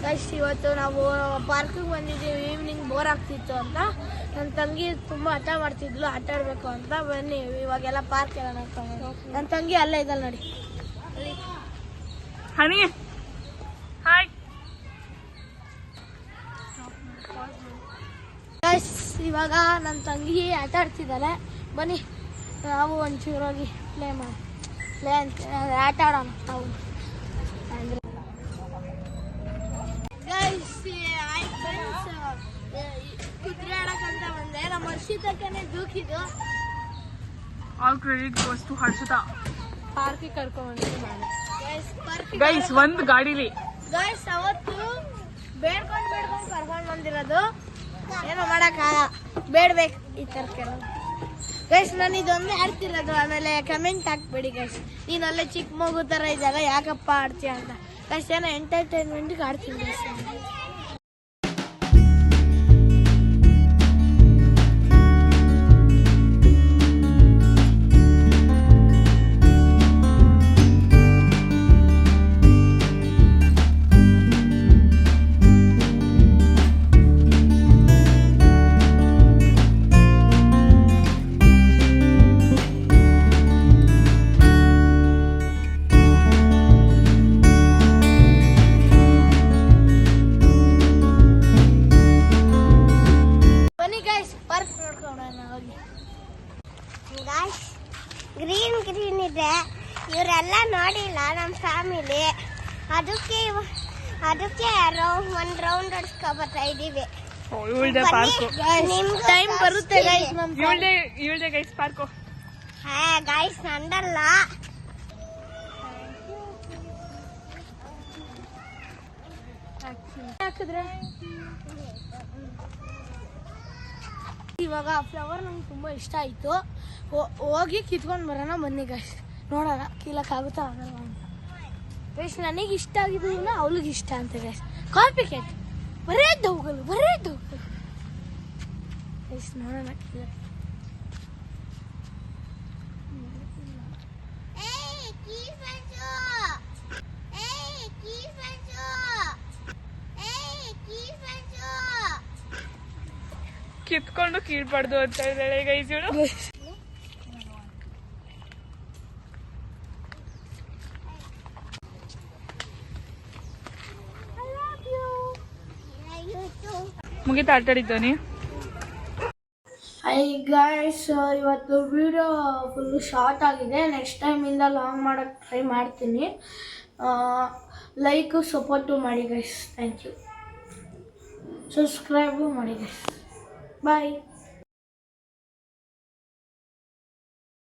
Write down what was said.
Guys ಇವತ್ತು ನಾವು ಪಾರ್ಕಿಗೆ ಬಂದಿದ್ದೀವಿ. ಈವ್ನಿಂಗ್ ಬೋರ್ ಆಗ್ತಿತ್ತು ಅಂತ ನನ್ನ ತಂಗಿ ತುಂಬ ಆಟ ಮಾಡ್ತಿದ್ಲು, ಆಟ ಆಡಬೇಕು ಅಂತ ಬನ್ನಿ ಇವಾಗೆಲ್ಲ ಪಾರ್ಕ್ ಎಲ್ಲ ನೋಡ್ಕೊಂಡು. ನನ್ನ ತಂಗಿ ಅಲ್ಲೇ ಇದ್ದಲ್ಲ ನೋಡಿ. ಹನಿ ಹಾಯ್ ಗೈಸ್ ಇವಾಗ ನನ್ನ ತಂಗಿ ಆಟ ಆಡ್ತಿದ್ದಾಳೆ, ಬನ್ನಿ ನಾವು ಒಂಚೂರಾಗಿ ಪ್ಲೇ ಅಂತ ಆಟ ಆಡೋಣ ನಾವು. ಗೈಸ್ ಕುದುರೆ ಆಡಕ್ಕಂತ ಬಂದೆ, ನಮ್ಮ ಹರ್ಷಿತಕ್ಕನೇ ದೂಕಿದ್ದು. All credit goes to Harshita. ಪಾರ್ಕಿಗೆ ಕರ್ಕೊಂಡ್ಬಂದಿದ್ದು ನಾನು ಗೈಸ್ ಒಂದು ಗಾಡಿಲಿ. ಗೈಸ್ ಅವತ್ತು ಬೇಡ್ಕೊಂಡು ಕರ್ಕೊಂಡು ಬಂದಿರೋದು, ಏನೋ ಮಾಡಕ್ಕಾಗ, ಬೇಡ್ಬೇಕು ಈ ಥರ ಕೆಲವು. ಗೈಸ್ ನಾನು ಇದೊಂದೇ ಆಡ್ತಿರೋದು, ಆಮೇಲೆ ಕಮೆಂಟ್ ಹಾಕ್ಬೇಡಿ ಗೈಸ್, ನೀನಲ್ಲೇ ಚಿಕ್ಕ ಮಗು ಥರ ಇದ್ದಾಗ ಯಾಕಪ್ಪ ಆಡ್ತೀಯ ಅಂತ. ಗೈಸ್ ಏನೋ ಎಂಟರ್ಟೈನ್ಮೆಂಟ್ಗೆ ಆಡ್ತೀನಿ ಗೈಸ್. ಗ್ರೀನ್ ಇದೆ, ಇವರೆಲ್ಲ ನೋಡಿಲ್ಲ ನಮ್ಮ ಫ್ಯಾಮಿಲಿ, ಅದಕ್ಕೆ ಒಂದು ರೌಂಡ್ ಹೊಡ್ಸ್ಕೊ ಬರ್ತಾ ಇದೀವಿ. ಟೈಮ್ ಬರುತ್ತೆ ಗೈಸ್, ಇವಳ್ದೆ ಗೈಸ್ ಪಾರ್ಕು. ಹಾ ಗೈಸ್ ನಂದಲ್ಲ. ಹಾಕಿದ್ರೆ ಇವಾಗ ಫ್ಲವರ್ ನಂಗೆ ತುಂಬ ಇಷ್ಟ ಆಯಿತು, ಹೋಗಿ ಕಿತ್ಕೊಂಡು ಬರೋಣ ಬನ್ನಿ ಗೈಸ್, ನೋಡೋಣ ಕೀಳಕ್ಕಾಗುತ್ತಾ ಆಗಲ್ಲ ಅಂತ. ಗೈಸ್ ನನಗೆ ಇಷ್ಟ ಆಗಿದ್ದು ಅವಳಿಗೆ ಇಷ್ಟ ಅಂತ ಗೈಸ್. ಕಾಫಿ ಕೇಟ್ ಬರೇ ದೌಗಲು ಗೈಸ್, ನೋಡೋಣ ಕೀಳ. ಕಿತ್ಕೊಂಡು ಕೀಳ್ಬಾರ್ದು ಅಂತ ಇದ್ದಾಳೆ ಗೈಸ್ ಇವಳು. ಮುಗಿತಾ ಆಟ ಆಡಿದ್ದಾನೆ. ಹೈ ಗೈಸ್, ಇವತ್ತು ವಿಡಿಯೋ ಫುಲ್ ಶಾರ್ಟ್ ಆಗಿದೆ, ನೆಕ್ಸ್ಟ್ ಟೈಮಿಂದ ಲಾಂಗ್ ಮಾಡೋಕ್ಕೆ ಟ್ರೈ ಮಾಡ್ತೀನಿ. ಲೈಕು ಸಪೋರ್ಟು ಮಾಡಿ ಗೈಸ್, ಥ್ಯಾಂಕ್ ಯು. ಸಬ್ಸ್ಕ್ರೈಬು ಮಾಡಿ ಗೈಸ್, ಬಾಯ್.